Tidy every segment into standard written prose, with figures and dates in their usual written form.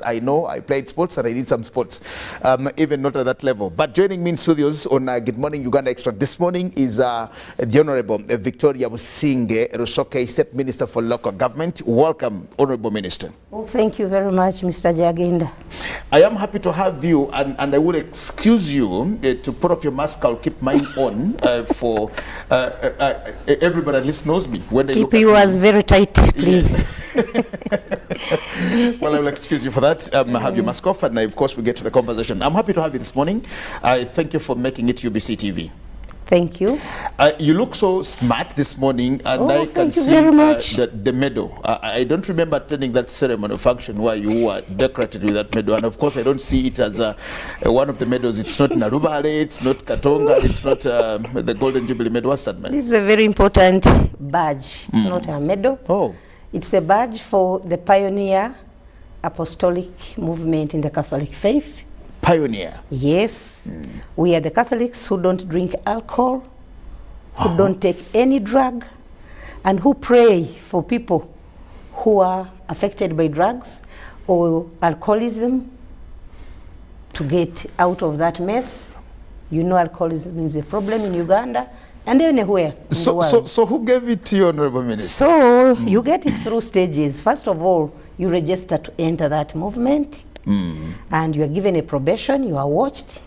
I know I played sports and I did some sports, even not at that level. But joining me in studios on Good Morning Uganda Extra this morning is the Honourable Victoria Musinge Rusoke, State Minister for Local Government. Welcome, Honourable Minister. Well, thank you very much, Mr. Jagenda. I am happy to have you, and I will excuse you to put off your mask. I'll keep mine on for everybody at least knows me. When they keep yours very tight, please. Well, I will excuse you for that. Have your mask off, and of course we get to the conversation. I'm happy to have you this morning. I thank you for making it UBC TV. Thank you. You look so smart this morning, and I can see the medal. I don't remember attending that ceremony function where you were decorated with that medal, and of course I don't see it as one of the medals. It's not Narubale, it's not Katonga, it's not the Golden Jubilee medal. What's that medal? This is a very important badge. It's not a medal. Oh. It's a badge for the pioneer apostolic movement in the Catholic faith. Pioneer? Yes. We are the Catholics who don't drink alcohol, who don't take any drug, and who pray for people who are affected by drugs or alcoholism to get out of that mess. You know, alcoholism is a problem in Uganda and anywhere in the world. So who gave it to you, Honourable Minister? So you get it through stages. First of all, you register to enter that movement, and you are given a probation, you are watched.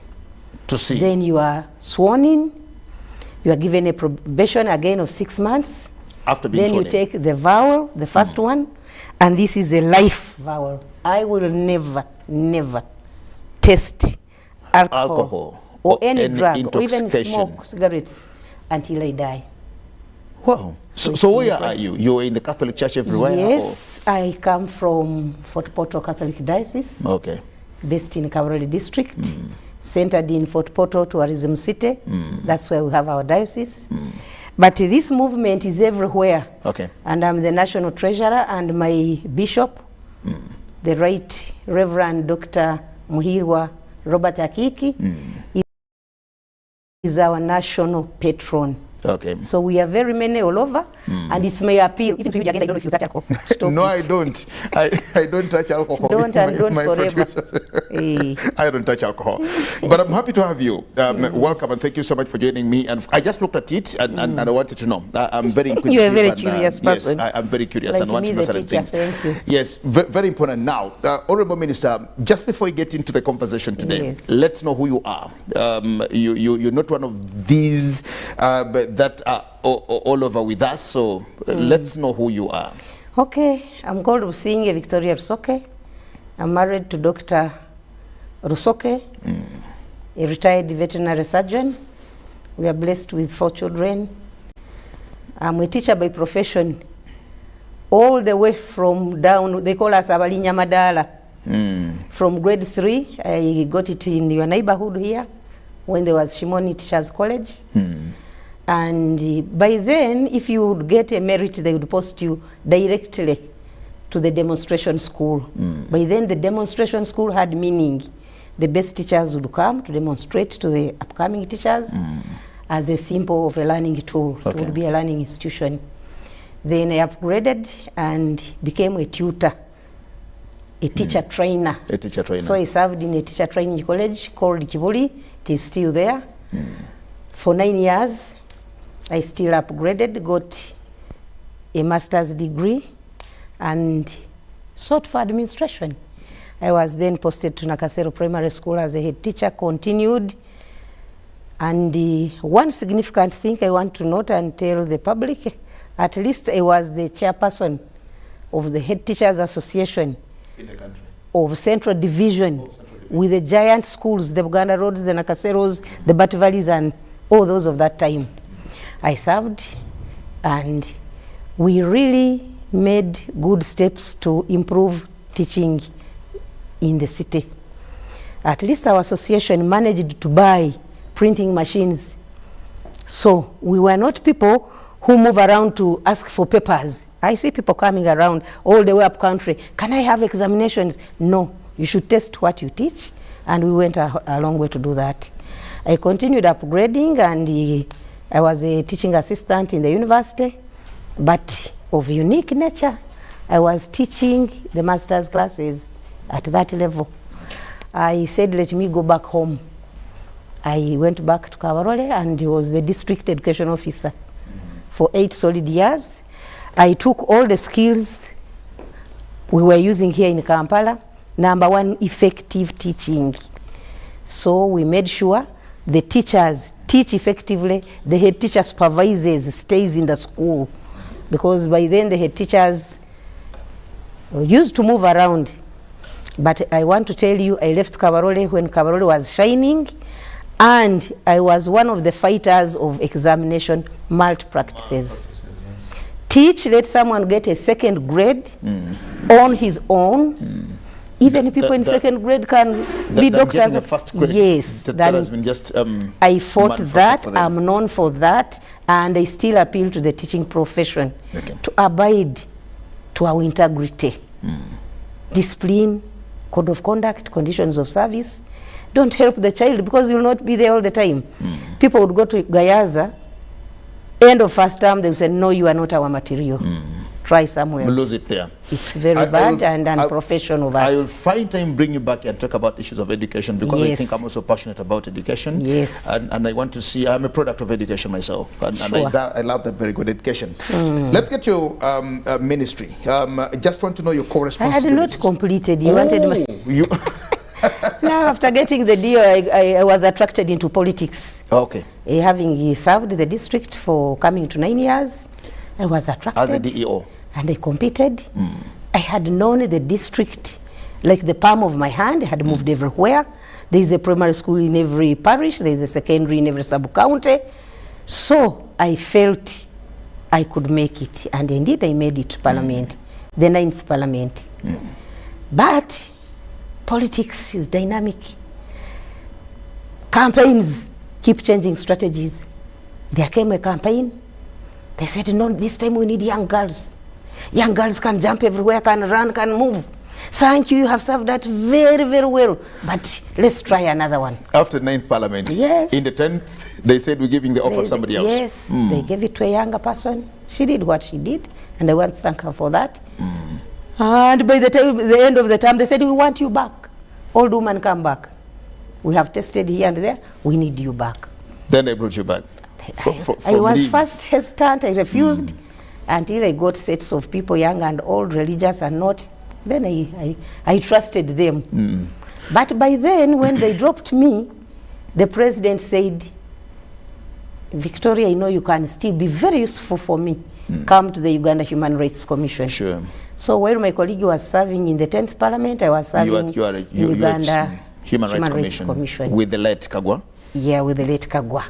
To see. Then you are sworn in, you are given a probation again of 6 months. After being sworn in. Then you take the vow, the first one, and this is a life vow. I will never taste alcohol or any drug or even smoke cigarettes until I die. Wow. So where are you? You're in the Catholic Church everywhere? Yes, or? I come from Fort Portal Catholic Diocese. Okay. Based in Feburaury District, centered in Fort Portal Tourism City. That's where we have our diocese. But this movement is everywhere. Okay. And I'm the national treasurer, and my bishop, the Right Reverend Dr. Muhirwa Robert Akiki, is our national patron. Okay. So we are very many all over, and it's my appeal. Even to you, Jagenda, I don't know if you touch alcohol. Stop no, it. I don't. I don't touch alcohol. Don't forever. I don't touch alcohol. But I'm happy to have you. Welcome, and thank you so much for joining me. And I just looked at it, and I wanted to know. I'm very inquisitive. You're a very curious person. Yes, I'm very curious, like and want to know certain things. Thank you. Yes, very important. Now, Honourable Minister, just before we get into the conversation today, let's know who you are. You're not one of these that are all over with us, so let's know who you are. Okay, I'm called Musinge Victoria Rusoke. I'm married to Dr. Rusoke, a retired veterinary surgeon. We are blessed with 4 children. I'm a teacher by profession, all the way from down, they call us Abalinya Madala. From grade 3, I got it in your neighborhood here, when there was Shimoni Teachers College. And by then, if you would get a merit, they would post you directly to the demonstration school. By then, the demonstration school had meaning. The best teachers would come to demonstrate to the upcoming teachers as a simple of a learning tool. It would be a learning institution. Then I upgraded and became a tutor, a teacher trainer. A teacher trainer. So I served in a teacher training college called Kibuli. It is still there. For 9 years. I still upgraded, got a master's degree, and sought for administration. I was then posted to Nakasero Primary School as a head teacher, continued. And one significant thing I want to note and tell the public, at least I was the chairperson of the Head Teachers Association in the country. Of Central Division, with the giant schools, the Buganda Roads, the Nakaseros, the Bat Valleys, and all those of that time. I served, and we really made good steps to improve teaching in the city. At least our association managed to buy printing machines. So we were not people who move around to ask for papers. I see people coming around all the way up country. Can I have examinations? No, you should test what you teach. And we went a long way to do that. I continued upgrading, and I was a teaching assistant in the university, but of unique nature. I was teaching the master's classes at that level. I said, let me go back home. I went back to Feburaury and was the district education officer for 8 solid years. I took all the skills we were using here in Kampala. Number one, effective teaching. So we made sure the teachers teach effectively, the head teacher supervises, stays in the school. Because by then the head teachers used to move around. But I want to tell you, I left Feburaury when Feburaury was shining, and I was one of the fighters of examination malpractices. Teach, let someone get a second grade on his own. Even people in second grade can be doctors. A first grade. Yes, that has been just. I fought that. I'm known for that, and I still appeal to the teaching profession to abide to our integrity, discipline, code of conduct, conditions of service. Don't help the child because you'll not be there all the time. People would go to Gayaza, end of first term, they will say, no, you are not our material. Try somewhere else. Lose it there. It's very bad and unprofessional of us. I will find time bring you back and talk about issues of education because I think I'm also passionate about education. Yes. And I want to see, I'm a product of education myself. And Sure. I love that very good education. Let's get your ministry. I just want to know your core I responsibilities. had not completed. You wanted my... You Now, after getting the deal, I was attracted into politics. Okay. Having served the district for coming to 9 years, I was attracted. As a DEO. And I competed. I had known the district like the palm of my hand. I had moved everywhere. There is a primary school in every parish. There is a secondary in every sub-county. So I felt I could make it. And indeed, I made it to Parliament, the 9th Parliament. But politics is dynamic. Campaigns keep changing strategies. There came a campaign. They said, no, this time we need young girls. Young girls can jump everywhere, can run, can move. Thank you, you have served that very, very well. But let's try another one. After 9th Parliament, yes. In the 10th, they said we're giving the offer to somebody else. Yes, they gave it to a younger person. She did what she did, and I want to thank her for that. And by the end of the term, they said, we want you back. Old woman, come back. We have tested here and there. We need you back. Then they brought you back. I was first hesitant. I refused until I got sets of people, young and old, religious and not. Then I trusted them. But by then, when they dropped me, the president said, Victoria, I know you can still be very useful for me. Come to the Uganda Human Rights Commission. Sure. So while my colleague was serving in the 10th Parliament, I was serving in Uganda Human Rights Commission. With the late Kagwa? Yeah, with the late Kagwa.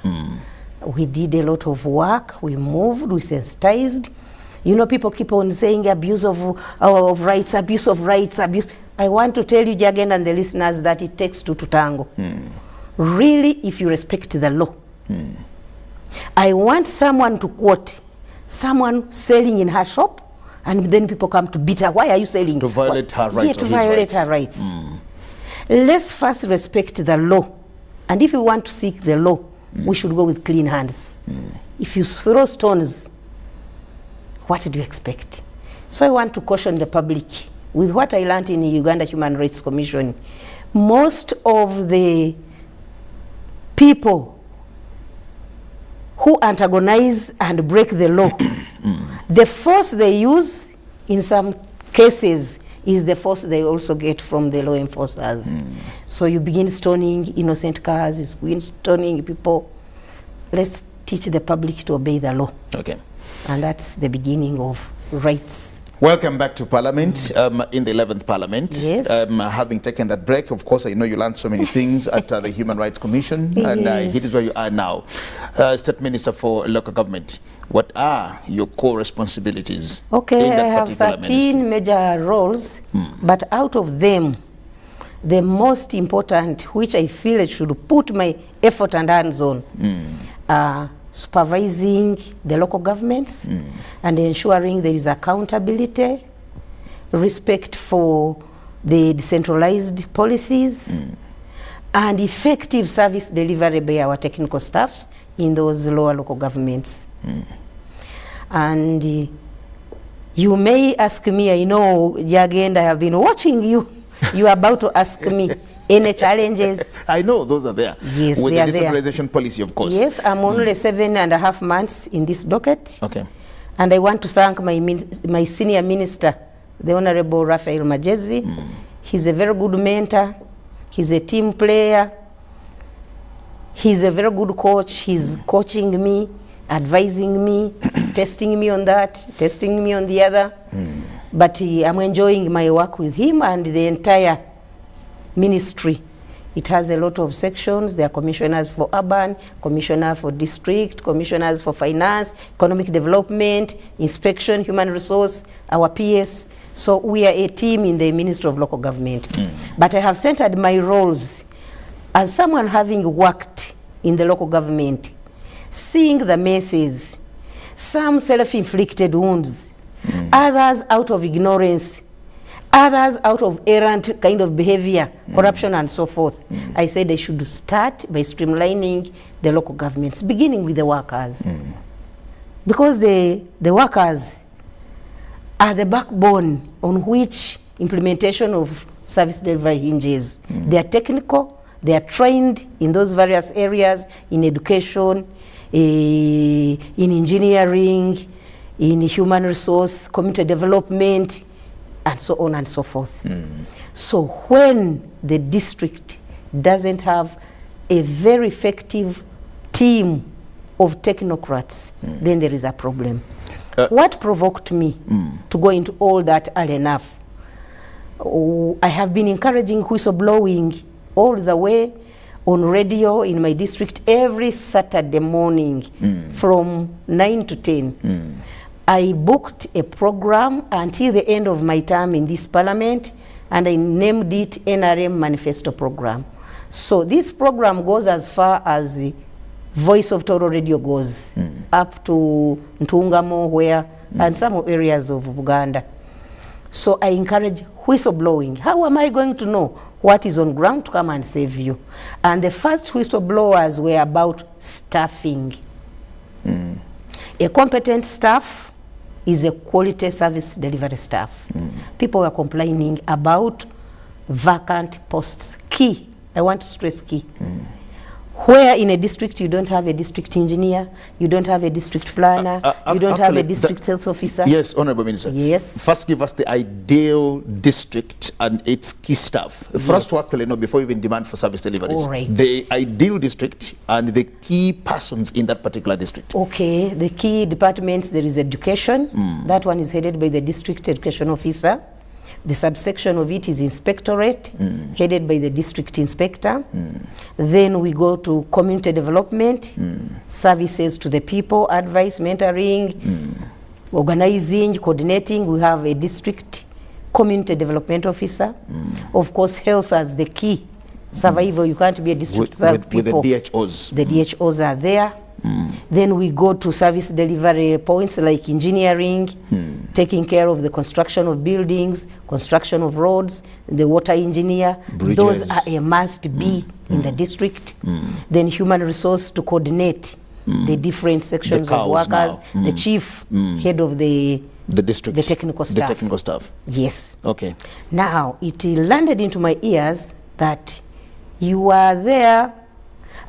We did a lot of work. We moved, we sensitized. You know, people keep on saying abuse of rights, abuse of rights, abuse. I want to tell you, Jagen, and the listeners, that it takes two to tango. Really, if you respect the law. I want someone to quote someone selling in her shop, and then people come to beat her. Why are you selling? To violate her rights. Yeah, to violate her rights. Let's first respect the law. And if we want to seek the law, we should go with clean hands. If you throw stones, what do you expect? So I want to caution the public with what I learned in the Uganda Human Rights Commission. Most of the people who antagonize and break the law, the force they use in some cases is the force they also get from the law enforcers. So you begin stoning innocent cars, you begin stoning people. Let's teach the public to obey the law. Okay. And that's the beginning of rights. Welcome back to Parliament, in the 11th Parliament. Yes. Having taken that break, of course, I know you learned so many things at the Human Rights Commission, and Yes. it is where you are now. State Minister for Local Government, what are your core responsibilities? Okay, in that I have particular 13 major roles, but out of them, the most important, which I feel I should put my effort and hands on, supervising the local governments and ensuring there is accountability, respect for the decentralized policies, and effective service delivery by our technical staffs in those lower local governments. And you may ask me, I know, Jagend, I have been watching you You are about to ask me any challenges. I know those are there. Yes, with they the are there. decentralization policy, of course. Yes, I'm only 7.5 months in this docket. Okay. And I want to thank my senior minister, the Honorable Raphael Majezi. He's a very good mentor. He's a team player. He's a very good coach. He's coaching me, advising me, testing me on that, testing me on the other. But I'm enjoying my work with him and the entire ministry. It has a lot of sections. There are commissioners for urban, commissioner for district, commissioners for finance, economic development, inspection, human resource, our PS. So we are a team in the Ministry of Local Government. But I have centered my roles as someone having worked in the local government, seeing the messes, some self-inflicted wounds, others out of ignorance, others out of errant kind of behavior, corruption and so forth. I said I should start by streamlining the local governments, beginning with the workers. Because the workers are the backbone on which implementation of service delivery hinges. They are technical, they are trained in those various areas, in education, in engineering, in human resource, community development, and so on and so forth. So when the district doesn't have a very effective team of technocrats, then there is a problem. What provoked me to go into all that early enough? I have been encouraging whistleblowing all the way on radio in my district every Saturday morning from 9 to 10. I booked a program until the end of my term in this parliament, and I named it NRM Manifesto Program. So this program goes as far as the Voice of Toro Radio goes, up to Ntungamo, where, and some areas of Uganda. So I encourage whistleblowing. How am I going to know what is on ground to come and save you? And the first whistleblowers were about staffing. A competent staff is a quality service delivery staff. People were complaining about vacant posts. Key, I want to stress key. Where in a district you don't have a district engineer, you don't have a district planner, you don't have a district health officer. Yes, Honorable Minister. Yes. First give us the ideal district and its key staff. Yes. First to actually know before even demand for service deliveries. All right. The ideal district and the key persons in that particular district. Okay, the key departments, there is education. That one is headed by the district education officer. The subsection of it is inspectorate, headed by the district inspector. Then we go to community development, services to the people, advice, mentoring, organizing, coordinating. We have a district community development officer. Of course, health as the key. Survival, you can't be a district without people. With the DHOs. The DHOs are there. Then we go to service delivery points like engineering, taking care of the construction of buildings, construction of roads, the water engineer. Bridges. Those are a must be in the district. Then human resource to coordinate the different sections of workers. The chief, head of the district, the technical staff. The technical staff. Yes. Okay. Now, it landed into my ears that you are there.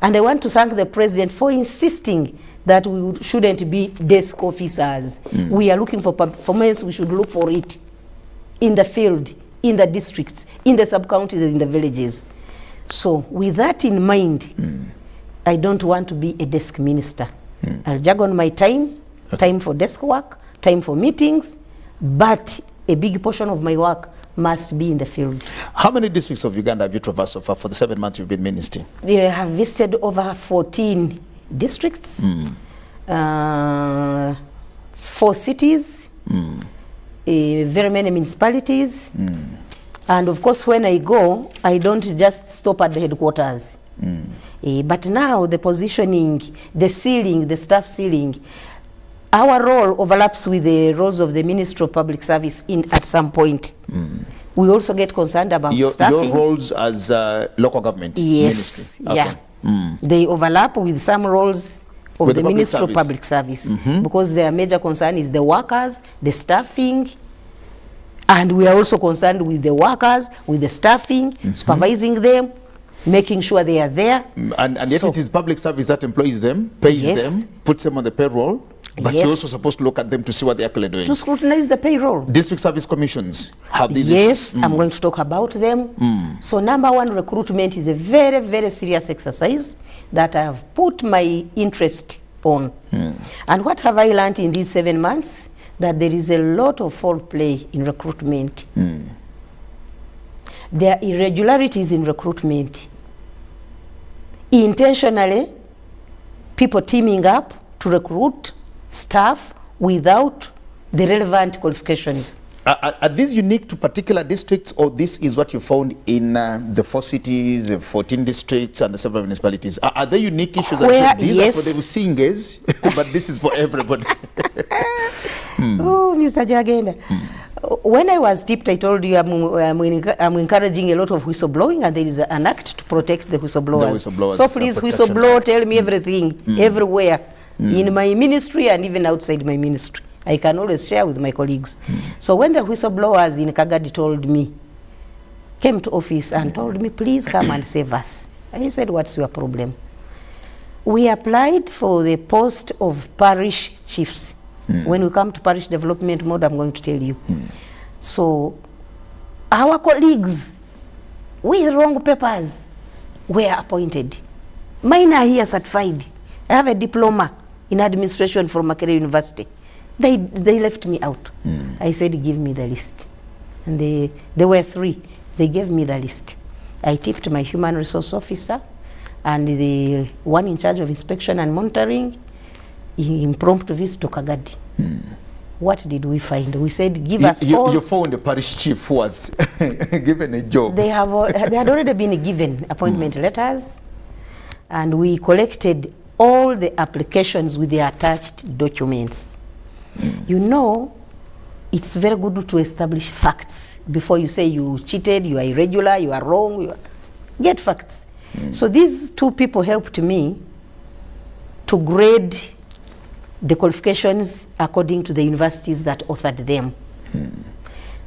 And I want to thank the president for insisting that we shouldn't be desk officers. We are looking for performance, we should look for it in the field, in the districts, in the sub-counties, in the villages. So with that in mind, I don't want to be a desk minister. I'll jug on my time, time for desk work, time for meetings, but a big portion of my work must be in the field. How many districts of Uganda have you traversed so far for the 7 months you've been ministering? We have visited over 14 districts, 4 cities, very many municipalities. And of course, when I go, I don't just stop at the headquarters. But now the positioning, the ceiling, the staff ceiling, our role overlaps with the roles of the Ministry of Public Service at some point. We also get concerned about staffing. Your roles as local government ministry? Okay. They overlap with some roles of the Ministry of Public Service because their major concern is the workers, the staffing, And we are also concerned with the workers, with the staffing, supervising them, making sure they are there. And yet it is public service that employs them, pays Yes. them, puts them on the payroll, but Yes. you're also supposed to look at them to see what they're actually doing. To scrutinize the payroll. District service commissions have these Yes, issues. I'm going to talk about them. So number one, recruitment is a very, very serious exercise that I have put my interest on. And what have I learned in these 7 months? That there is a lot of foul play in recruitment. There are irregularities in recruitment. Intentionally, people teaming up to recruit staff without the relevant qualifications. Are these unique to particular districts, or this is what you found in the 4 cities, the 14 districts, and the several municipalities? Are they unique issues? Where, these yes. are for the singers, but this is for everybody. Oh, Mr. Jagenda. When I was tipped, I told you I'm encouraging a lot of whistleblowing, and there is an act to protect the whistleblowers. So please, whistleblow, tell me everything, everywhere, in my ministry and even outside my ministry. I can always share with my colleagues. So when the whistleblowers in Kagadi told me, came to office and told me, please come and save us. I said, what's your problem? We applied for the post of parish chiefs. When we come to parish development mode, I'm going to tell you. So our colleagues with wrong papers were appointed. Mine are here certified. I have a diploma in administration from Makerere University. They left me out. I said, give me the list. And there were 3. They gave me the list. I tipped my human resource officer and the one in charge of inspection and monitoring, impromptu visit to Kagadi. What did we find? We said, give us all. You found a parish chief who was given a job. They had already been given appointment letters, and we collected all the applications with the attached documents. You know, it's very good to establish facts before you say you cheated, you are irregular, you are wrong. Get facts. So these 2 people helped me to grade the qualifications according to the universities that authored them.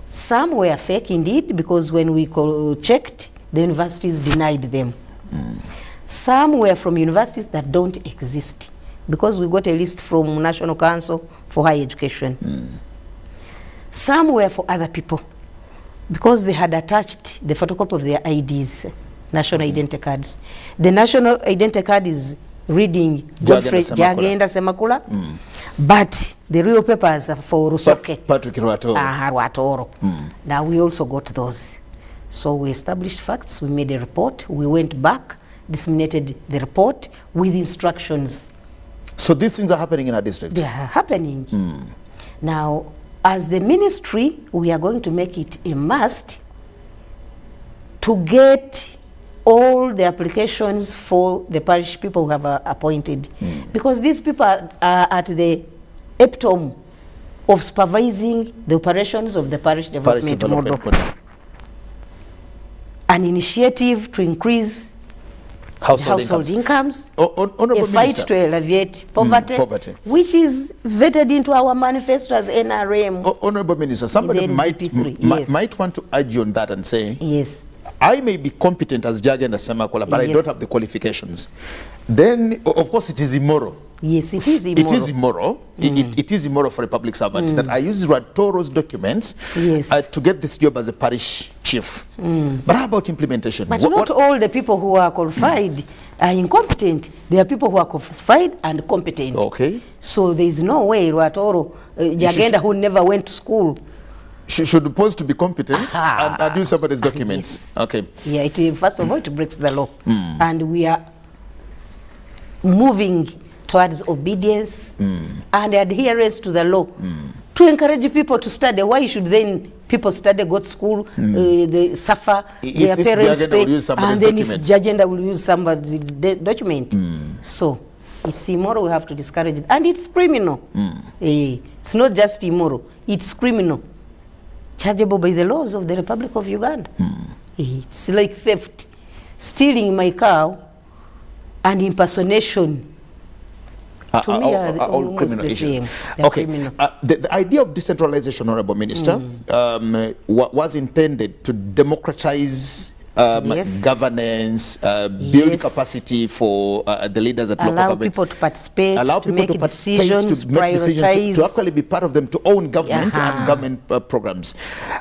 Some were fake indeed, because when we checked, the universities denied them. Some were from universities that don't exist, because we got a list from National Council for Higher Education. Some were for other people, because they had attached the photocopy of their IDs, national identity cards. The national identity card is reading Godfrey Jagenda Semakula, but the real papers are for Rusoke. Patrick Rwatoro. Rwatoro. Now we also got those. So we established facts, we made a report, we went back, disseminated the report with instructions. So these things are happening in our district? They are happening. Now, as the ministry, we are going to make it a must to get all the applications for the parish people who have appointed. Because these people are at the epitome of supervising the operations of the parish development model. An initiative to increase household incomes, a fight to alleviate poverty, which is vetted into our manifesto as NRM. Honorable Minister, somebody might want to urge you on that and say, yes, I may be competent as Jagenda Semakola, but I don't have the qualifications. Then, of course, it is immoral. Yes, it is immoral. It is immoral. It is immoral for a public servant that I use Rwatoro's documents to get this job as a parish chief. But how about implementation? But not all the people who are qualified are incompetent. There are people who are qualified and competent. Okay. So there is no way Rwatoro, Jagenda, who never went to school, should pose to be competent and use somebody's documents. Yes. Okay. Yeah, first of all, it breaks the law. And we are moving towards obedience and adherence to the law to encourage people to study. Why should then people study, go to school, they suffer, their parents pay, and then if Jagenda will use somebody's document. So it's immoral, we have to discourage it. And it's criminal. It's not just immoral, it's criminal. Chargeable by the laws of the Republic of Uganda. It's like theft. Stealing my cow and impersonation To me, are all almost criminal the issues. same. They're Okay, criminal. the idea of decentralization, Honorable Minister, was intended to democratize Yes. governance, build Yes. capacity for the leaders at local Allow governments. people to participate, Allow to people make to participate, decisions, to make decisions, prioritize. to actually be part of them, to own government and government programs.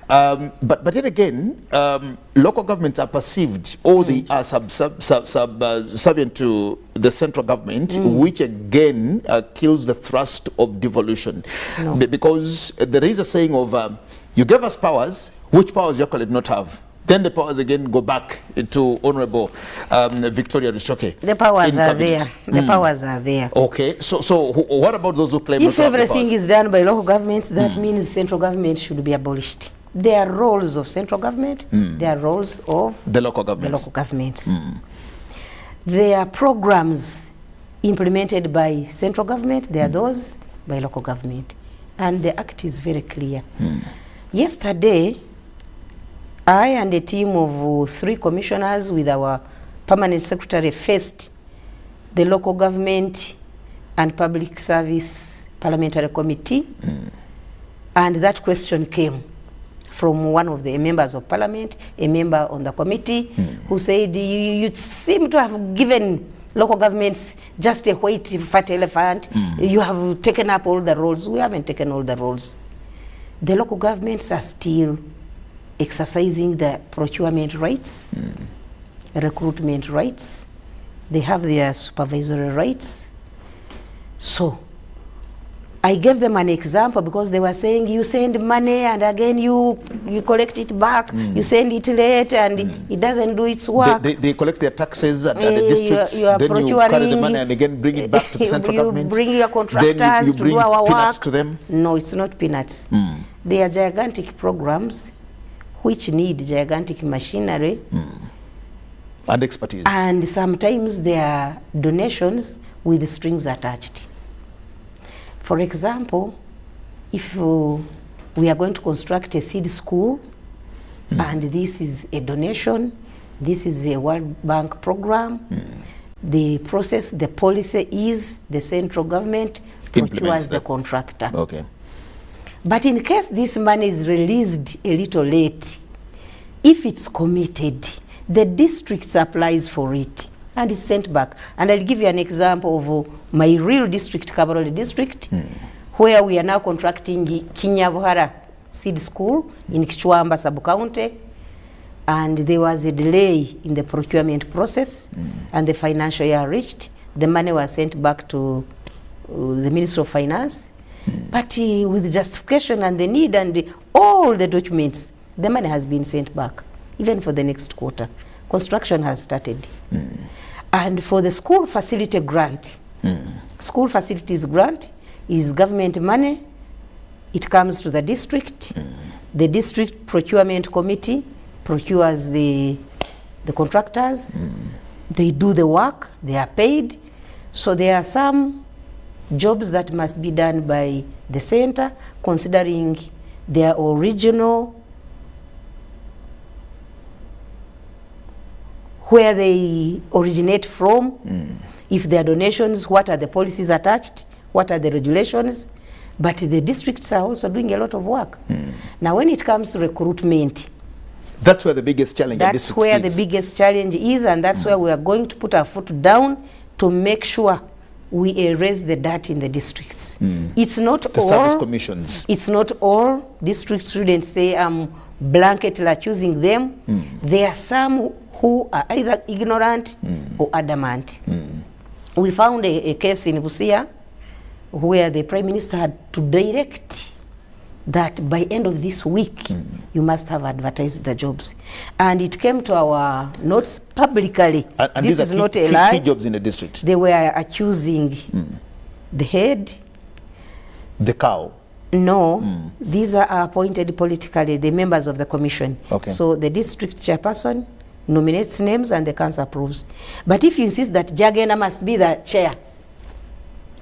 But then again, local governments are perceived, or they are subservient to the central government, which again kills the thrust of devolution. No. Because there is a saying of, you gave us powers, which powers you actually did not have. Then the powers again go back to Honorable Victoria Lushoke. The powers in are cabinet. there. The powers are there. Okay, so what about those who claim If not to have the everything powers? is done by local governments, that means central government should be abolished. There are roles of central government, there are roles of The local the governments. local governments. There are programs implemented by central government, there are those by local government. And the act is very clear. Yesterday, I and a team of 3 commissioners with our permanent secretary faced the local government and public service parliamentary committee, and that question came from one of the members of parliament, a member on the committee, who said, you seem to have given local governments just a white fat elephant. You have taken up all the roles. We haven't taken all the roles. The local governments are still exercising the procurement rights, recruitment rights. They have their supervisory rights. So I gave them an example because they were saying, you send money and again you collect it back, you send it late and it doesn't do its work. They collect their taxes at the districts, you are then you carry the money and again bring it back to the central government. You bring your contractors then you to bring do our peanuts work. to them. No, it's not peanuts. They are gigantic programs which need gigantic machinery And expertise. and sometimes there are donations with strings attached. For example, if we are going to construct a seed school and this is a donation, this is a World Bank program, the process, the policy is the central government procures the contractor. Okay. But in case this money is released a little late, if it's committed, the district applies for it and it's sent back. And I'll give you an example of my real district, Kabarole district, where we are now contracting Kinyabuhara Seed School in Kichwamba sub-county, and there was a delay in the procurement process and the financial year reached. The money was sent back to the Ministry of Finance, but with justification and the need and all the documents, the money has been sent back, even for the next quarter. Construction has started. And for the school facility grant, school facilities grant is government money. It comes to the district. The district procurement committee procures the contractors. They do the work. They are paid. So there are some jobs that must be done by the center, considering their original, where they originate from, if there are donations, what are the policies attached, what are the regulations. But the districts are also doing a lot of work. Now when it comes to recruitment, that's where the biggest challenge that's where the biggest challenge is, and that's where we are going to put our foot down to make sure we erase the dirt in the districts. It's not the all service commissions. It's not all district students say blanketly choosing them. There are some who are either ignorant or adamant. We found a case in Busia where the Prime Minister had to direct that by end of this week, you must have advertised the jobs. And it came to our notes publicly. And this these is are not key, a lie. key jobs in the district. They were accusing the head. The cow. No, these are appointed politically, the members of the commission. Okay. So the district chairperson nominates names and the council approves. But if you insist that Jagenda must be the chair,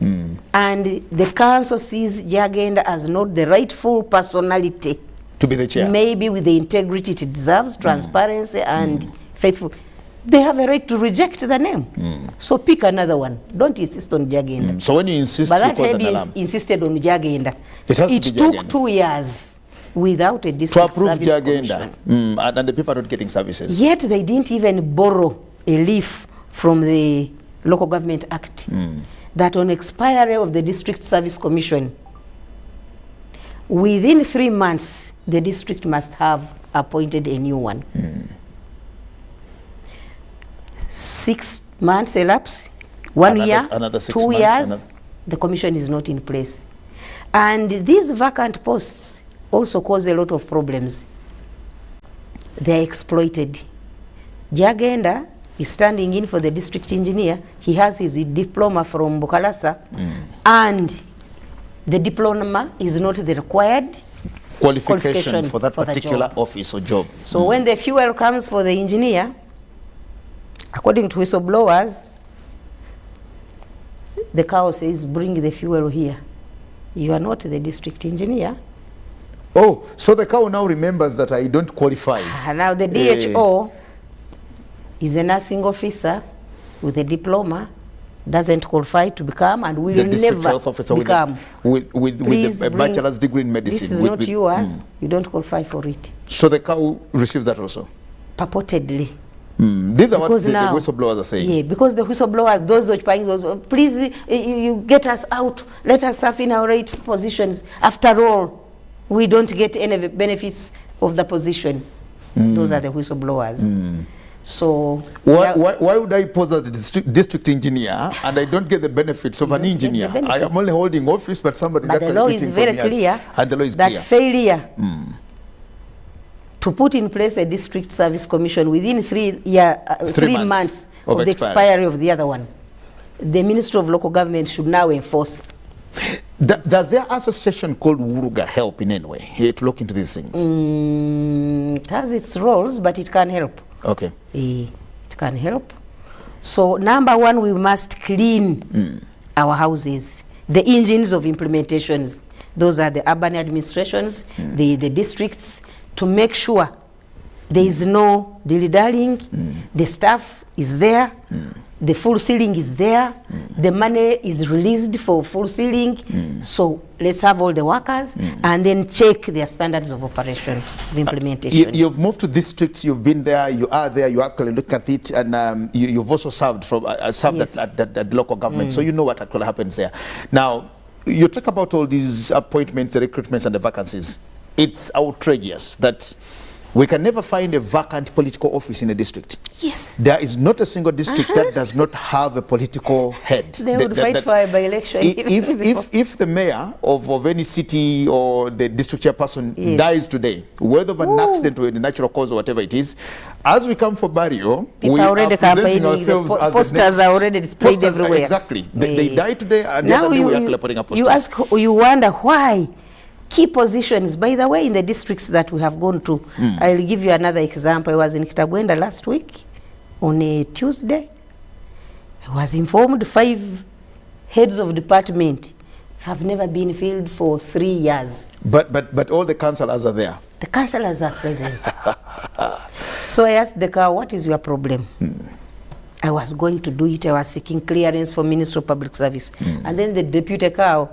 and the council sees Jagenda as not the rightful personality to be the chair, maybe with the integrity it deserves, transparency and faithful, they have a right to reject the name. So pick another one. Don't insist on Jagenda. So when you insist, but that you cause head an alarm. insisted on Jagenda. It So has to it be took Jagenda. 2 years without a To district approve service Jagenda, commission. and the people are not getting services. Yet they didn't even borrow a leaf from the Local Government Act that on expiry of the District Service Commission, within 3 months, the district must have appointed a new one. 6 months elapse, 1 year, another 6 2 months, years, the commission is not in place. And these vacant posts also cause a lot of problems. They are exploited. Jagenda is standing in for the district engineer. He has his diploma from Bukalasa, and the diploma is not the required Qualification for that the particular job. office or job. So when the fuel comes for the engineer, according to whistleblowers, the cow says, bring the fuel here. You are not the district engineer. Oh, so the cow now remembers that I don't qualify. Now the DHO is a nursing officer with a diploma, doesn't qualify to become, and will The district never health officer become. with a bachelor's degree in medicine. This is not yours. You don't qualify for it. So the cow receives that also. Purportedly. These are what Because the now- whistleblowers are saying. Yeah, because the whistleblowers, those occupying those, please, you get us out. Let us serve in our right positions. After all, we don't get any benefits of the position. Those are the whistleblowers. So Why would I pose as a district engineer and I don't get the benefits of an don't get the engineer? I am benefits. only holding office, but somebody is but the actually law is eating very from me clear and the law is that clear. failure to put in place a district service commission within 3 months of the expiry of the other one, the Ministry of Local Government should now enforce. Does their association called Wuruga help in any way here to look into these things? It has its roles, but it can help. Okay. It can help. So number one, we must clean our houses. The engines of implementations, those are the urban administrations, the districts, to make sure there is no dilly-dallying, the staff is there, the full ceiling is there, the money is released for full ceiling, so let's have all the workers and then check their standards of operation, of implementation. You've moved to districts, you've been there, you are there, you actually look at it, and you've also served from Yes. at local government, so you know what actually happens there. Now, you talk about all these appointments, the recruitments, and the vacancies. It's outrageous that we can never find a vacant political office in a district. Yes. There is not a single district that does not have a political head. They would fight for a by-election. If the mayor of any city or the district chairperson Yes. dies today, whether of an accident or a natural cause or whatever it is, as we come for burial, People we are are already presenting campaigning, the ourselves as the posters next- are already displayed posters, everywhere. Exactly. They die today, and the Now other day we are actually putting up posters. you wonder why key positions, by the way, in the districts that we have gone to. I'll give you another example. I was in Kitagwenda last week on a Tuesday. I was informed 5 heads of department have never been filled for 3 years. But all the councillors are there. The councillors are present. So I asked the cow, what is your problem? I was going to do it. I was seeking clearance from Ministry of Public Service. And then the deputy cow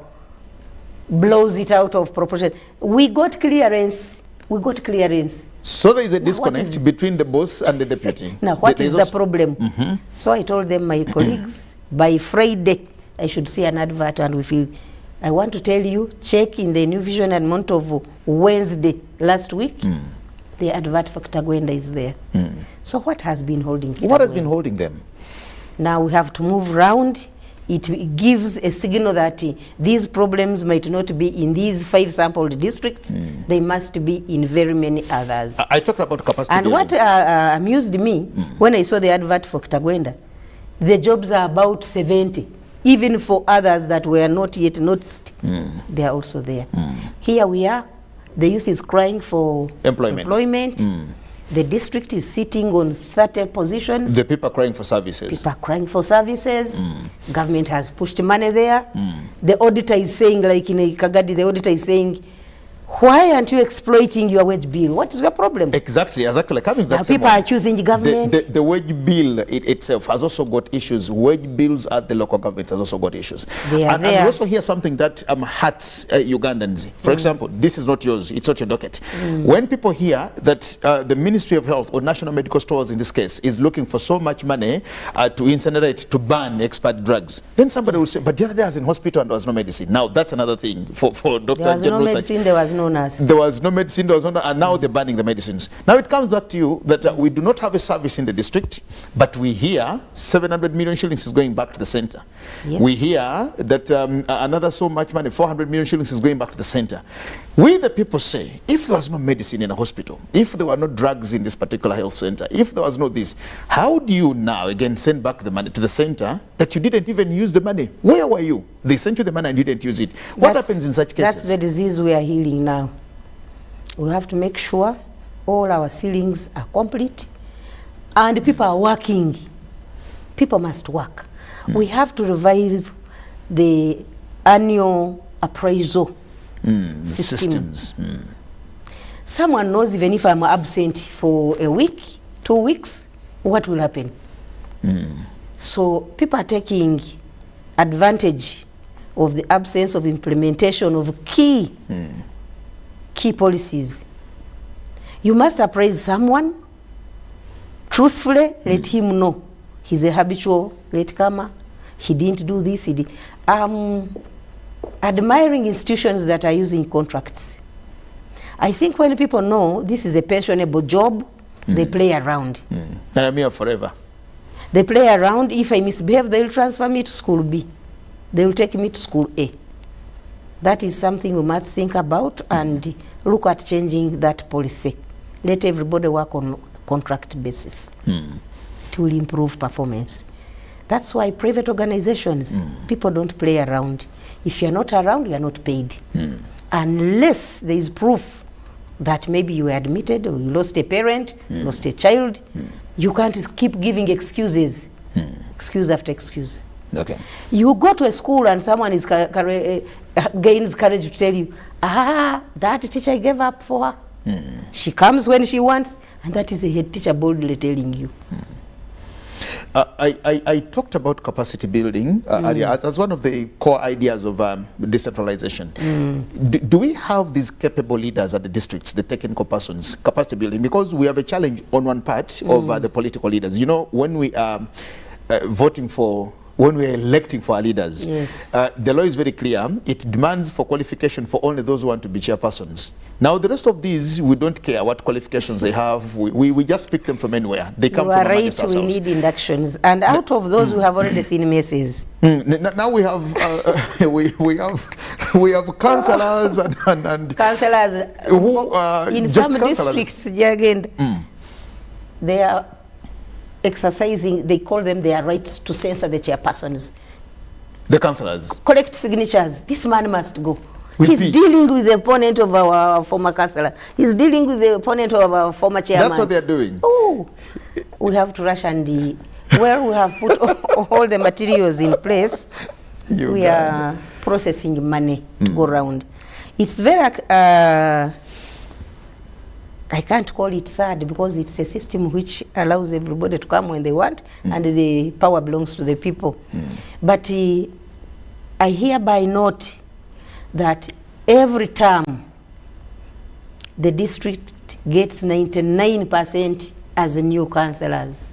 blows it out of proportion. We got clearance. We got clearance. So there is a Now, what disconnect is- between the boss and the deputy. Now, what There is is the also- problem? So I told them, my colleagues, by Friday, I should see an advert, and we feel, I want to tell you, check in the New Vision and month of Wednesday last week, the advert for Kitagwenda is there. So what has been holding Kitagwenda? What has been holding them? Now we have to move round. It gives a signal that these problems might not be in these 5 sampled districts. They must be in very many others. I talked about capacity And building. what amused me when I saw the advert for Kitagwenda, the jobs are about 70. Even for others that were not yet noticed, they are also there. Here we are. The youth is crying for employment. The district is sitting on 30 positions. The people are crying for services. People are crying for services. Government has pushed money there. The auditor is saying, like in Kagadi, the auditor is saying, Why aren't you exploiting your wage bill? What is your problem? Exactly. Coming now people are choosing the government. The wage bill itself has also got issues. Wage bills at the local government has also got issues. And we also hear something that hurts Ugandans. For example, this is not yours, it's not your docket. When people hear that the Ministry of Health or National Medical Stores in this case is looking for so much money to incinerate, to ban expired drugs, then somebody will say, but the other day I was in hospital and there was no medicine. Now that's another thing for Dr. There was no medicine, there was no nurse. There was no medicine, there was no, and now they're banning the medicines. Now it comes back to you that we do not have a service in the district, but we hear 700 million shillings is going back to the center. Yes. We hear that another so much money, 400 million shillings is going back to the center. We the people say, if there was no medicine in a hospital, if there were no drugs in this particular health center, if there was no this, how do you now again send back the money to the center that you didn't even use the money? Where were you? They sent you the money and you didn't use it. What happens in such cases? That's the disease we are healing now. We have to make sure all our ceilings are complete and people are working. People must work. We have to revive the annual appraisal systems. Someone knows even if I'm absent for a week, 2 weeks, what will happen? So people are taking advantage of the absence of implementation of key policies. You must appraise someone truthfully, let him know he's a habitual latecomer, he didn't do this, he did. Admiring institutions that are using contracts. I think when people know this is a pensionable job, they play around. I am here forever. They play around. If I misbehave, they'll transfer me to school B. They'll take me to school A. That is something we must think about and look at changing that policy. Let everybody work on contract basis. It will improve performance. That's why private organizations, people don't play around. If you're not around, you are not paid. Unless there is proof that maybe you were admitted or you lost a parent, lost a child, you can't keep giving excuses, excuse after excuse. Okay. You go to a school and someone is gains courage to tell you, that teacher gave up for her. She comes when she wants, and that is a head teacher boldly telling you. I talked about capacity building earlier as one of the core ideas of decentralization. Do we have these capable leaders at the districts, the technical persons, capacity building? Because we have a challenge on one part of the political leaders. You know, when we are voting for, when we are electing for our leaders, the law is very clear. It demands for qualification for only those who want to be chairpersons. Now, the rest of these, we don't care what qualifications they have. We just pick them from anywhere. They come from right. We need inductions, and out of those, we have already seen messes. Now we have we have councillors and councillors who in some districts, again, they are exercising. They call them their rights to censor the chairpersons. The councillors collect signatures. This man must go. He's dealing with the opponent of our former councillor. He's dealing with the opponent of our former chairman. That's what they're doing. Oh, we have to rush and we have put all the materials in place. We are processing money to go around. It's very, I can't call it sad because it's a system which allows everybody to come when they want and the power belongs to the people. But I hereby note that every term the district gets 99% as new councillors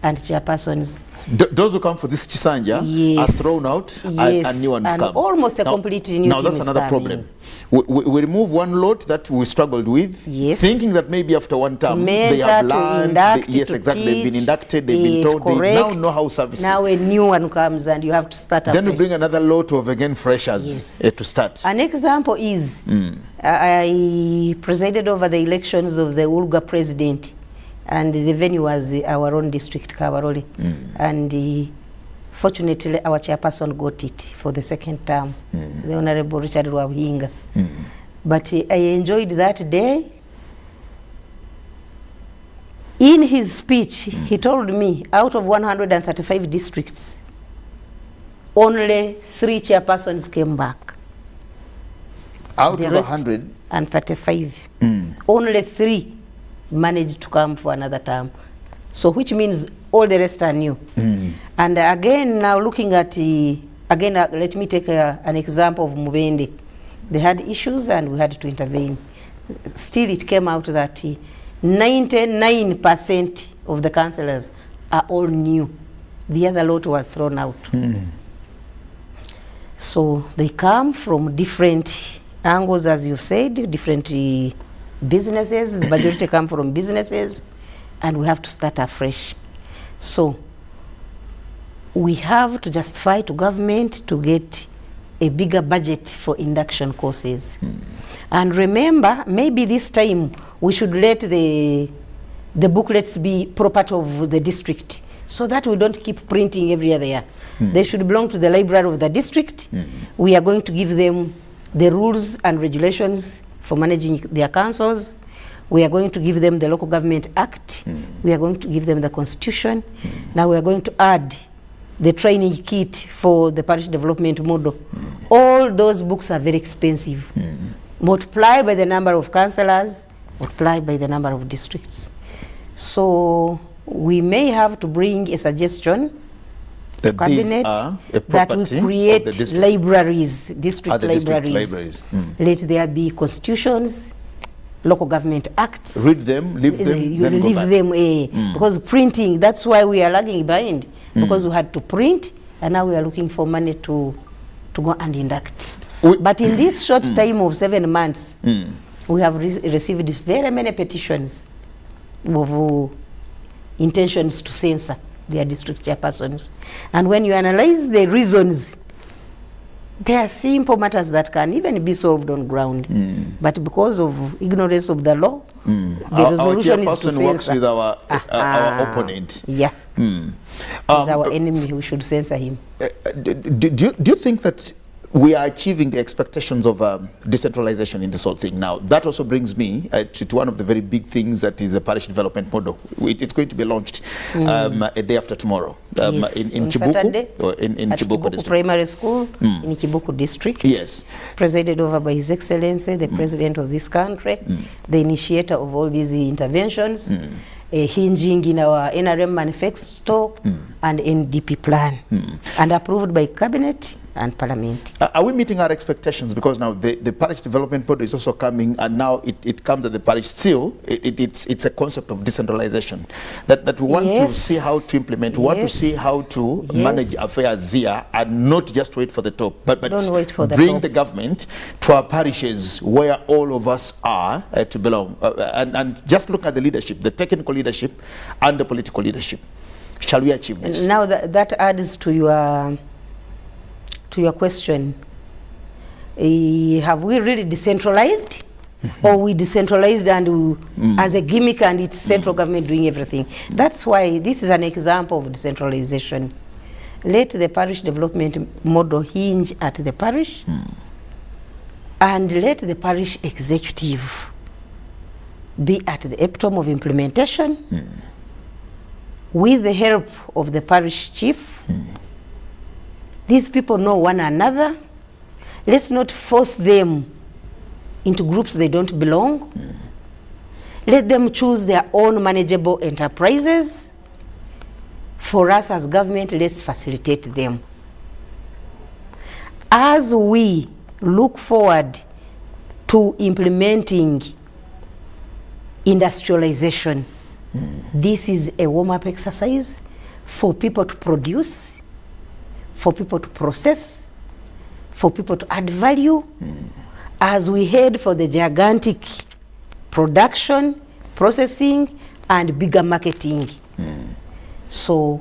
and chairpersons. Those who come for this Chisanja are thrown out and new ones and come. Almost a complete new team. Now that's another problem. We remove one lot that we struggled with, thinking that maybe after one term they have learned, they've been inducted, they've been told, they now know how services. Now a new one comes and you have to start afresh. Then we bring another lot of again freshers to start. An example is, I presided over the elections of the Ulga president, and the venue was our own district, Kabarole, and fortunately, our chairperson got it for the second term, the Honorable Richard Rwabuhinga. But I enjoyed that day. In his speech, he told me, out of 135 districts, only 3 chairpersons came back. Out The of rest 135. Only 3 managed to come for another term. So which means all the rest are new. And again, now looking at, let me take an example of Mubende. They had issues and we had to intervene. Still, it came out that 99% of the councillors are all new. The other lot were thrown out. So they come from different angles, as you've said, different businesses. The majority come from businesses, and we have to start afresh. So we have to justify to government to get a bigger budget for induction courses. And remember, maybe this time we should let the booklets be property of the district, so that we don't keep printing every other year. They should belong to the library of the district. We are going to give them the rules and regulations for managing their councils. We are going to give them the Local Government Act. We are going to give them the Constitution. Now we are going to add the training kit for the parish development model. All those books are very expensive. Multiply by the number of councillors, multiply by the number of districts. So we may have to bring a suggestion to cabinet that we create libraries, district libraries. Let there be constitutions, local government acts. Read them, leave them, then go back. Because printing, that's why we are lagging behind, because we had to print, and now we are looking for money to go and induct. But in this short time of 7 months, we have received very many petitions of intentions to censor their district chairpersons. And when you analyze the reasons, they are simple matters that can even be solved on ground. But because of ignorance of the law, the resolution is to censor. Works with our opponent. Yeah. He's our enemy. We should censor him. Do you think that we are achieving the expectations of decentralization in this whole thing? Now, that also brings me to one of the very big things that is the parish development model. It's going to be launched a day after tomorrow in Chibuku, Saturday, or in Chibuku District. Primary School in Chibuku District. Yes. Presided over by His Excellency, the President of this country, the initiator of all these interventions, hinging in our NRM manifesto and NDP plan, and approved by Cabinet and Parliament. Are we meeting our expectations? Because now the parish development board is also coming, and now it comes at the parish. Still, it's a concept of decentralization that we want to see how to implement. We want to see how to manage affairs here, and not just wait for the top, but don't wait for the bring top. The government to our parishes where all of us are to belong, and just look at the leadership, the technical leadership and the political leadership. Shall we achieve this? Now that adds to your question. Have we really decentralized, or we decentralized and as a gimmick, and it's central government doing everything? That's why this is an example of decentralization. Let the parish development model hinge at the parish, and let the parish executive be at the epitome of implementation, with the help of the parish chief. These people know one another. Let's not force them into groups they don't belong. Let them choose their own manageable enterprises. For us as government, let's facilitate them. As we look forward to implementing industrialization, this is a warm-up exercise for people to produce, for people to process, for people to add value, as we head for the gigantic production, processing, and bigger marketing. So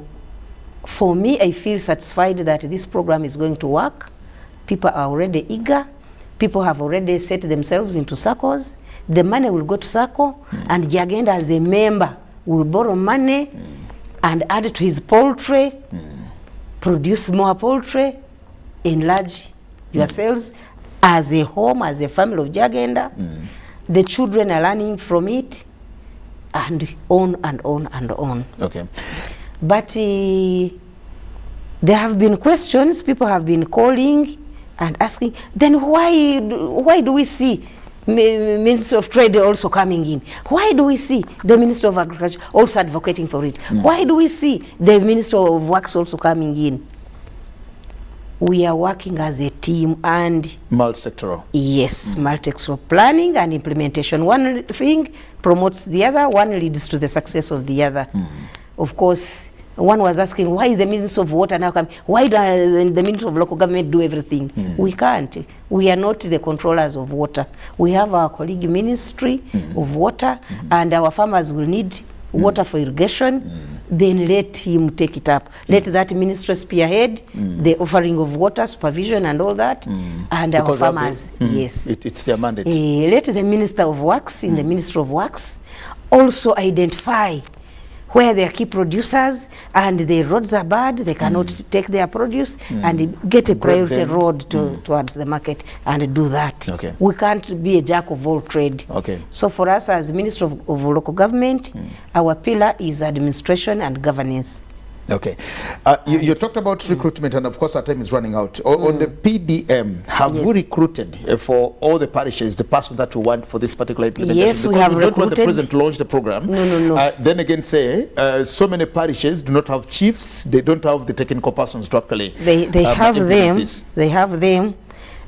for me, I feel satisfied that this program is going to work. People are already eager. People have already set themselves into circles. The money will go to circle, and Jagenda as a member will borrow money and add it to his poultry, produce more poultry, enlarge yourselves as a home, as a family of Jagenda. The children are learning from it, and on and on and on. Okay. But there have been questions, people have been calling, and asking, then why do we see Minister of Trade also coming in? Why do we see the Minister of Agriculture also advocating for it? Why do we see the Minister of Works also coming in? We are working as a team and multi-sectoral. Yes, multi-sectoral planning and implementation. One thing promotes the other, one leads to the success of the other. Of course, one was asking, why is the Minister of Water now coming? Why does the Minister of Local Government do everything? We can't. We are not the controllers of water. We have our colleague Ministry of Water, and our farmers will need water for irrigation. Then let him take it up. Let that ministry spearhead the offering of water, supervision and all that, and because our farmers, yes. It's their mandate. Let the Minister of Works, in the Ministry of Works, also identify where they are key producers and the roads are bad, they cannot take their produce, and get a priority road towards the market and do that. Okay. We can't be a jack of all trade. Okay. So for us as Minister of Local Government, our pillar is administration and governance. Okay. You talked about recruitment, and of course our time is running out. On the PDM, have we recruited for all the parishes the person that we want for this particular implementation? Yes, because we have we don't want the recruited. president to launch the program. No. Then again say, so many parishes do not have chiefs, they don't have the technical persons to actually They have them. this. They have them.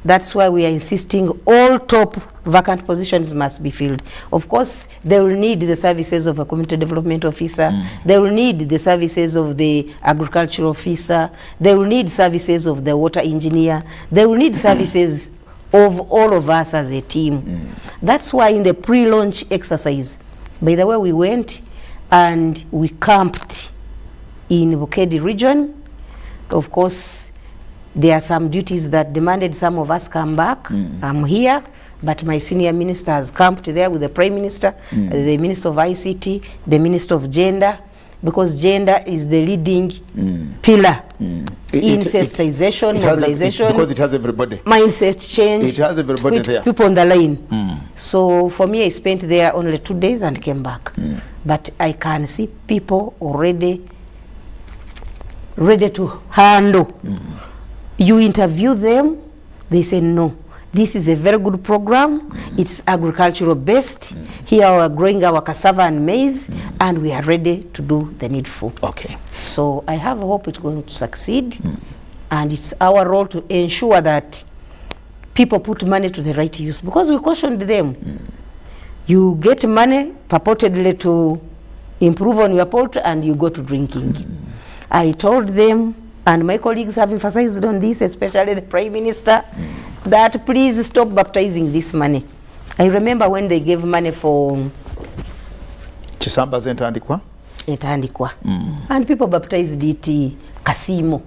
That's why we are insisting all top vacant positions must be filled. Of course, they will need the services of a community development officer. They will need the services of the agricultural officer. They will need services of the water engineer. They will need services of all of us as a team. That's why in the pre-launch exercise, by the way, we went and we camped in Bukedi region. Of course, there are some duties that demanded some of us come back. I'm here, but my senior minister has camped there with the Prime Minister, the Minister of ICT, the Minister of Gender, because gender is the leading pillar in sensitization, mobilization. Because it has everybody. Mindset change. It has everybody there. People on the line. So for me, I spent there only 2 days and came back. But I can see people already ready to handle. You interview them, they say no. This is a very good program. It's agricultural based. Here we are growing our cassava and maize, and we are ready to do the needful. Okay. So I have hope it's going to succeed, and it's our role to ensure that people put money to the right use, because we cautioned them. You get money purportedly to improve on your poultry, and you go to drinking. I told them, and my colleagues have emphasized on this, especially the Prime Minister, that please stop baptizing this money. I remember when they gave money for Chisamba Zentandikwa? Etandikwa. And people baptized it Kasimo.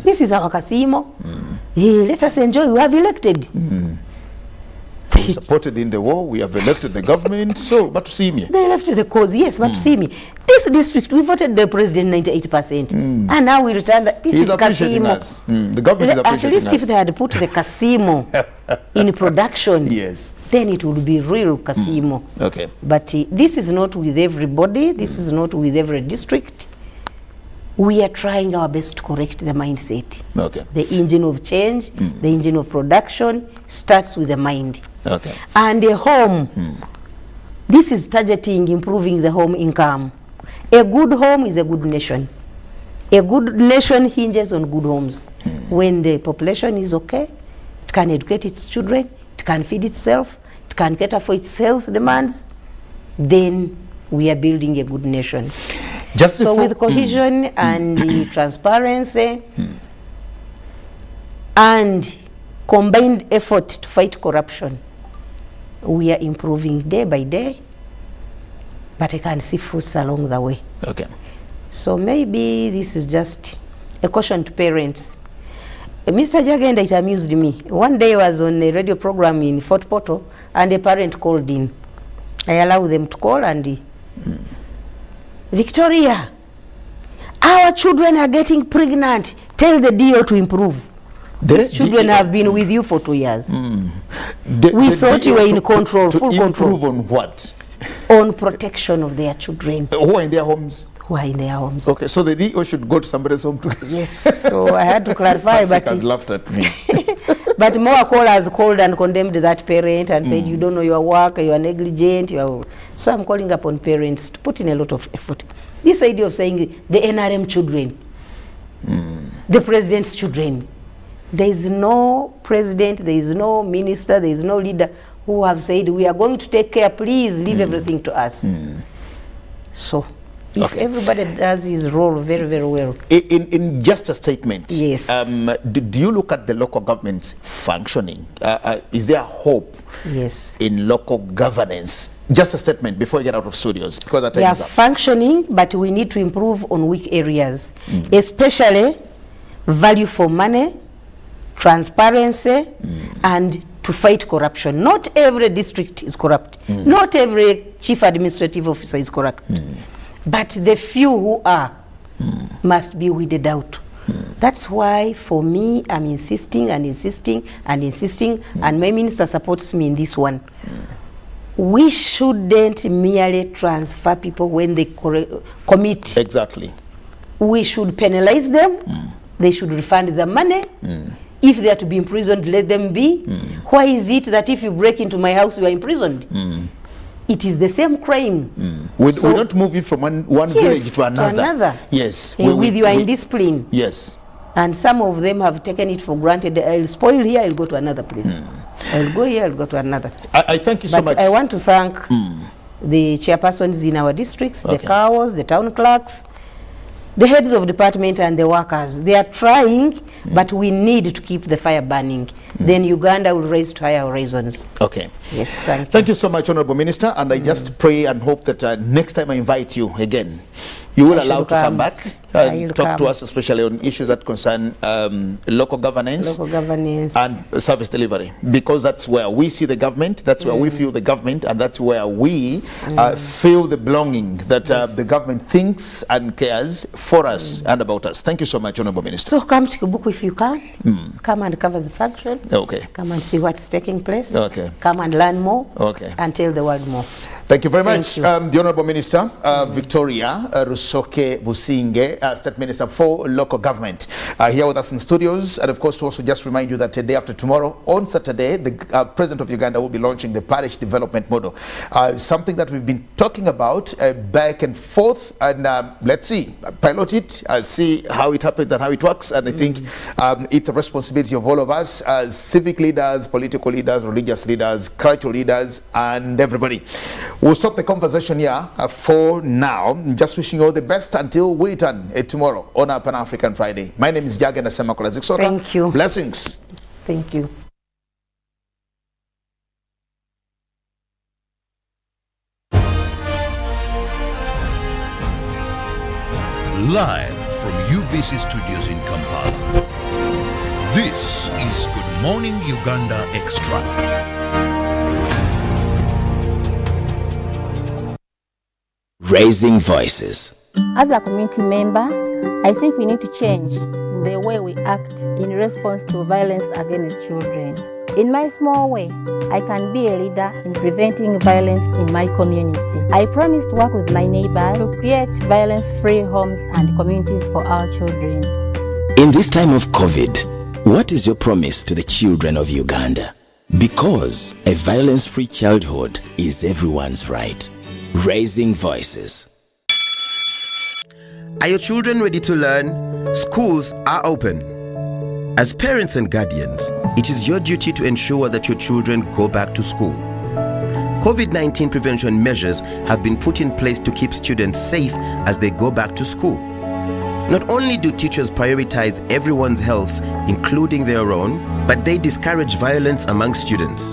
This is our Kasimo. Let us enjoy. We have elected. We supported in the war, we have elected the government, so, but to see me. They left the cause, yes, but to see me. This district, we voted the president 98%. And now we return that. This He's is appreciating Kasimo. us. The government is appreciating us. At least if they had put the Kasimo in production, yes, then it would be real Kasimo. Okay. But this is not with everybody. This is not with every district. We are trying our best to correct the mindset. Okay. The engine of change, the engine of production starts with the mind. Okay. And a home, this is targeting improving the home income. A good home is a good nation. A good nation hinges on good homes. When the population is okay, it can educate its children, it can feed itself, it can cater for its health demands, then we are building a good nation. Just so with cohesion and the transparency and combined effort to fight corruption, we are improving day by day, but I can see fruits along the way. Okay. So maybe this is just a caution to parents. Mr. Jagenda, it amused me. One day I was on a radio program in Fort Portal, and a parent called in. I allowed them to call, and Victoria, our children are getting pregnant. Tell the DO to improve. These children have been with you for 2 years. We thought you were in control, full control. Improve on what? On protection of their children. Who are in their homes? Who are in their homes. Okay, so the DO should go to somebody's home to... Yes, so I had to clarify, but... has laughed at me. But more callers called and condemned that parent and said, you don't know your work, you are negligent. So I'm calling upon parents to put in a lot of effort. This idea of saying the NRM children, the president's children, there is no president, there is no minister, there is no leader who have said, we are going to take care, please leave everything to us. So, if everybody does his role very, very well. In just a statement, yes. Do you look at the local governments functioning? Is there hope yes. in local governance? Just a statement before you get out of studios. Because they are functioning, but we need to improve on weak areas, especially value for money, transparency, and to fight corruption. Not every district is corrupt. Not every chief administrative officer is corrupt. But the few who are must be weeded out. That's why, for me, I'm insisting and insisting and insisting, and my minister supports me in this one. We shouldn't merely transfer people when they commit. Exactly. We should penalize them. They should refund the money. If they are to be imprisoned, let them be. Why is it that if you break into my house, you are imprisoned? It is the same crime. We don't move you from one village to another. Yes. With your indiscipline. Yes. And some of them have taken it for granted. I'll spoil here, I'll go to another place. I'll go here, I'll go to another. I thank you so much. I want to thank the chairpersons in our districts, the CAOs, the town clerks, the heads of department and the workers. They are trying, but we need to keep the fire burning. Then Uganda will rise to higher horizons. Okay. Yes, thank you. Thank you so much, Honorable Minister. And I just pray and hope that next time I invite you again, you will allow to come back and talk to us, especially on issues that concern local governance and service delivery, because that's where we see the government, that's where we feel the government, and that's where we feel the belonging that the government thinks and cares for us and about us. Thank you so much, Honorable Minister. So come to Kibuku if you can. Come and cover the function. Okay. Come and see what's taking place. Okay. Come and learn more. Okay. And tell the world more. Thank you very much. The Honorable Minister, Victoria Rusoke Businge, State Minister for Local Government, here with us in studios. And of course, to also just remind you that today after tomorrow, on Saturday, the President of Uganda will be launching the Parish Development Model. Something that we've been talking about back and forth. And let's see, pilot it, see how it happens and how it works. And I think it's a responsibility of all of us as civic leaders, political leaders, religious leaders, cultural leaders, and everybody. We'll stop the conversation here for now. Just wishing you all the best until we return tomorrow on our Pan-African Friday. My name is Jagan Asemakola Ziksoka. Thank you. Blessings. Thank you. Live from UBC Studios in Kampala. This is Good Morning Uganda Extra. Raising voices. As a community member, I think we need to change the way we act in response to violence against children. In my small way, I can be a leader in preventing violence in my community. I promise to work with my neighbor to create violence-free homes and communities for our children. In this time of COVID, what is your promise to the children of Uganda? Because a violence-free childhood is everyone's right. Raising voices. Are your children ready to learn? Schools are open. As parents and guardians, it is your duty to ensure that your children go back to school. COVID-19 prevention measures have been put in place to keep students safe as they go back to school. Not only do teachers prioritize everyone's health, including their own, but they discourage violence among students.